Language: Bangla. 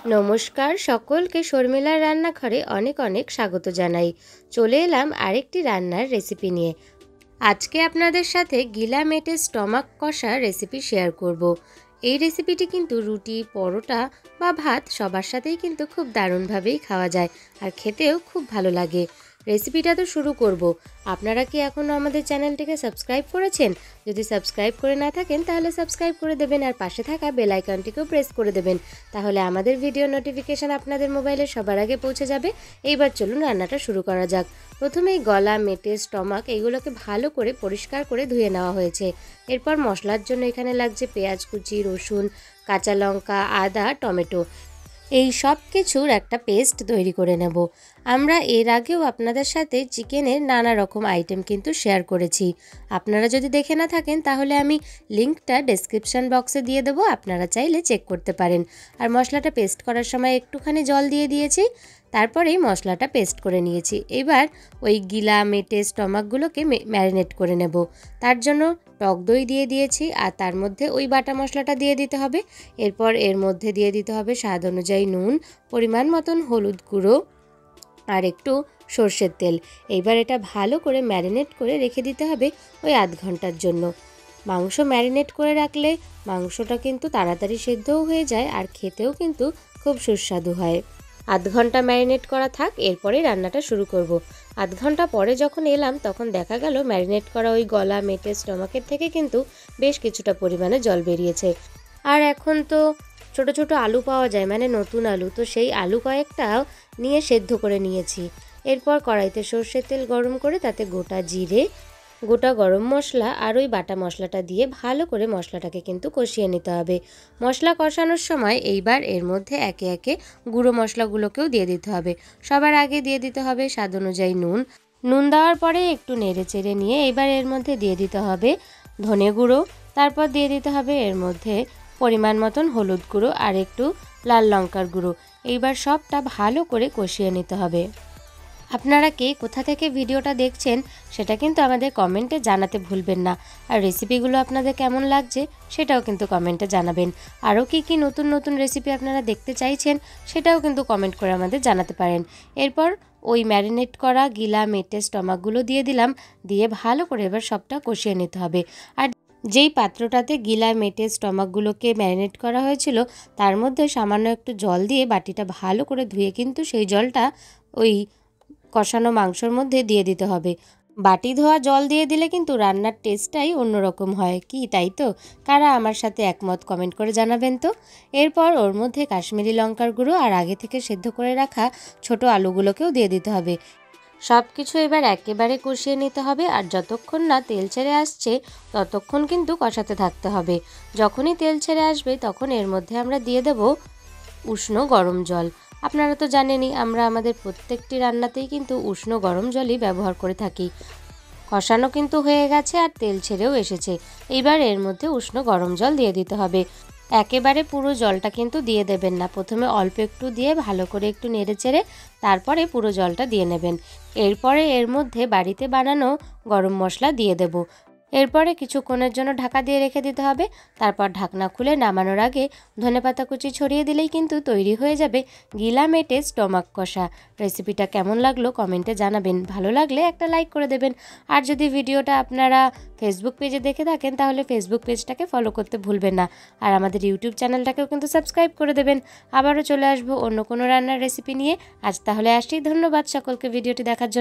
নমস্কার সকলকে শর্মিলার রান্নাঘরে অনেক অনেক স্বাগত জানাই। চলে এলাম আরেকটি রান্নার রেসিপি নিয়ে। আজকে আপনাদের সাথে গিলা মেটে স্টমাক কষা রেসিপি শেয়ার করব। এই রেসিপিটি কিন্তু রুটি, পরোটা বা ভাত সবার সাথেই কিন্তু খুব দারুণভাবেই খাওয়া যায় আর খেতেও খুব ভালো লাগে। রেসিপিটা তো শুরু করব। আপনারা কি এখনও আমাদের চ্যানেলটিকে সাবস্ক্রাইব করেছেন? যদি সাবস্ক্রাইব করে না থাকেন তাহলে সাবস্ক্রাইব করে দেবেন আর পাশে থাকা বেল আইকনটিকেও প্রেস করে দেবেন। তাহলে আমাদের ভিডিও নোটিফিকেশান আপনাদের মোবাইলে সবার আগে পৌঁছে যাবে। এইবার চলুন রান্নাটা শুরু করা যাক। প্রথমেই গলা, মেটে, স্টমাক এইগুলোকে ভালো করে পরিষ্কার করে ধুয়ে নেওয়া হয়েছে। এরপর মশলার জন্য এখানে লাগছে পেঁয়াজ কুচি, রসুন, কাঁচা লঙ্কা, আদা, টমেটো। এই সব কিছুর একটা পেস্ট তৈরি করে নেব। আমরা এর আগেও আপনাদের সাথে চিকেনের নানা রকম আইটেম কিন্তু শেয়ার করেছি। আপনারা যদি দেখে না থাকেন তাহলে আমি লিঙ্কটা ডেসক্রিপশন বক্সে দিয়ে দেবো, আপনারা চাইলে চেক করতে পারেন। আর মশলাটা পেস্ট করার সময় একটুখানি জল দিয়ে দিয়েছি, তারপরেই মশলাটা পেস্ট করে নিয়েছি। এবার ওই গিলা, মেটে, স্টমাকগুলোকে ম্যারিনেট করে নেব। তার জন্য টক দই দিয়ে দিয়েছি আর তার মধ্যে ওই বাটা মশলাটা দিয়ে দিতে হবে। এরপর এর মধ্যে দিয়ে দিতে হবে স্বাদ অনুযায়ী নুন, পরিমাণ মতন হলুদ গুঁড়ো আর একটু সর্ষের তেল। এইবার এটা ভালো করে ম্যারিনেট করে রেখে দিতে হবে ওই আধ ঘন্টার জন্য। মাংস ম্যারিনেট করে রাখলে মাংসটা কিন্তু তাড়াতাড়ি সেদ্ধও হয়ে যায় আর খেতেও কিন্তু খুব সুস্বাদু হয়। আধ ঘন্টা ম্যারিনেট করা থাক, এরপরেই রান্নাটা শুরু করব। আধ ঘন্টা পরে যখন এলাম তখন দেখা গেল ম্যারিনেট করা ওই গলা, মেটে, স্টমাকের থেকে কিন্তু বেশ কিছুটা পরিমাণে জল বেরিয়েছে। আর এখন তো ছোট ছোট আলু পাওয়া যায়, মানে নতুন আলু, তো সেই আলু কয়েকটাও নিয়ে সেদ্ধ করে নিয়েছি। এরপর কড়াইতে সর্ষের তেল গরম করে তাতে গোটা জিরে, গোটা গরম মশলা আর ওই বাটা মশলাটা দিয়ে ভালো করে মশলাটাকে কিন্তু কষিয়ে নিতে হবে। মশলা কষানোর সময় এইবার এর মধ্যে একে একে গুঁড়ো মশলাগুলোকেও দিয়ে দিতে হবে। সবার আগে দিয়ে দিতে হবে স্বাদ অনুযায়ী নুন। নুন দেওয়ার পরে একটু নেড়ে চেড়ে নিয়ে এবার এর মধ্যে দিয়ে দিতে হবে ধনে গুঁড়ো। তারপর দিয়ে দিতে হবে এর মধ্যে পরিমাণ মতন হলুদ গুঁড়ো আর একটু লাল লঙ্কার গুঁড়ো। এইবার সবটা ভালো করে কষিয়ে নিতে হবে। আপনারা কে কোথা থেকে ভিডিওটা দেখছেন সেটা কিন্তু আমাদের কমেন্টে জানাতে ভুলবেন না। আর রেসিপিগুলো আপনাদের কেমন লাগছে সেটাও কিন্তু কমেন্টে জানাবেন। আরও কি নতুন নতুন রেসিপি আপনারা দেখতে চাইছেন সেটাও কিন্তু কমেন্ট করে আমাদের জানাতে পারেন। এরপর ওই ম্যারিনেট করা গিলা, মেটে, স্টমাকগুলো দিয়ে দিলাম, দিয়ে ভালো করে এবার সবটা কষিয়ে নিতে হবে। আর যেই পাত্রটাতে গিলা, মেটে, স্টমাকগুলোকে ম্যারিনেট করা হয়েছিল তার মধ্যে সামান্য একটু জল দিয়ে বাটিটা ভালো করে ধুয়ে কিন্তু সেই জলটা ওই কষানো মাংসর মধ্যে দিয়ে দিতে হবে। বাটি ধোয়া জল দিয়ে দিলে কিন্তু রান্নার টেস্টটাই অন্যরকম হয়, কি তাই তো? কারা আমার সাথে একমত কমেন্ট করে জানাবেন তো। এরপর ওর মধ্যে কাশ্মীরি লঙ্কার গুঁড়ো আর আগে থেকে সেদ্ধ করে রাখা ছোট আলুগুলোকেও দিয়ে দিতে হবে। সব কিছু এবার একেবারে কষিয়ে নিতে হবে আর যতক্ষণ না তেল ছেড়ে আসছে ততক্ষণ কিন্তু কষাতে থাকতে হবে। যখনই তেল ছেড়ে আসবে তখন এর মধ্যে আমরা দিয়ে দেব উষ্ণ গরম জল। আপনারা তো জানেনই আমরা আমাদের প্রত্যেকটি রান্নাতেই কিন্তু উষ্ণ গরম জলই ব্যবহার করে থাকি। কষানো কিন্তু হয়ে গেছে আর তেল ছেড়েও এসেছে। এইবার এর মধ্যে উষ্ণ গরম জল দিয়ে দিতে হবে। একেবারে পুরো জলটা কিন্তু দিয়ে দেবেন না, প্রথমে অল্প একটু দিয়ে ভালো করে একটু নেড়ে চেড়ে তারপরে পুরো জলটা দিয়ে নেবেন। এরপরে এর মধ্যে বাড়িতে বানানো গরম মশলা দিয়ে দেব। এরপরে কিছুক্ষণের জন্য ঢাকা দিয়ে রেখে দিতে হবে। তারপর ঢাকনা খুলে নামানোর আগে ধনেপাতা কুচি ছড়িয়ে দিলেই কিন্তু তৈরি হয়ে যাবে গিলা, মেটে, স্টমাক কষা। রেসিপিটা কেমন লাগলো কমেন্টে জানাবেন, ভালো লাগলে একটা লাইক করে দেবেন। আর যদি ভিডিওটা আপনারা ফেসবুক পেজে দেখে থাকেন তাহলে ফেসবুক পেজটাকে ফলো করতে ভুলবেন না। আর আমাদের ইউটিউব চ্যানেলটাকেও কিন্তু সাবস্ক্রাইব করে দেবেন। আবারও চলে আসবো অন্য কোনো রান্নার রেসিপি নিয়ে। আজ তাহলে আসি, ধন্যবাদ সকলকে ভিডিওটি দেখার জন্য।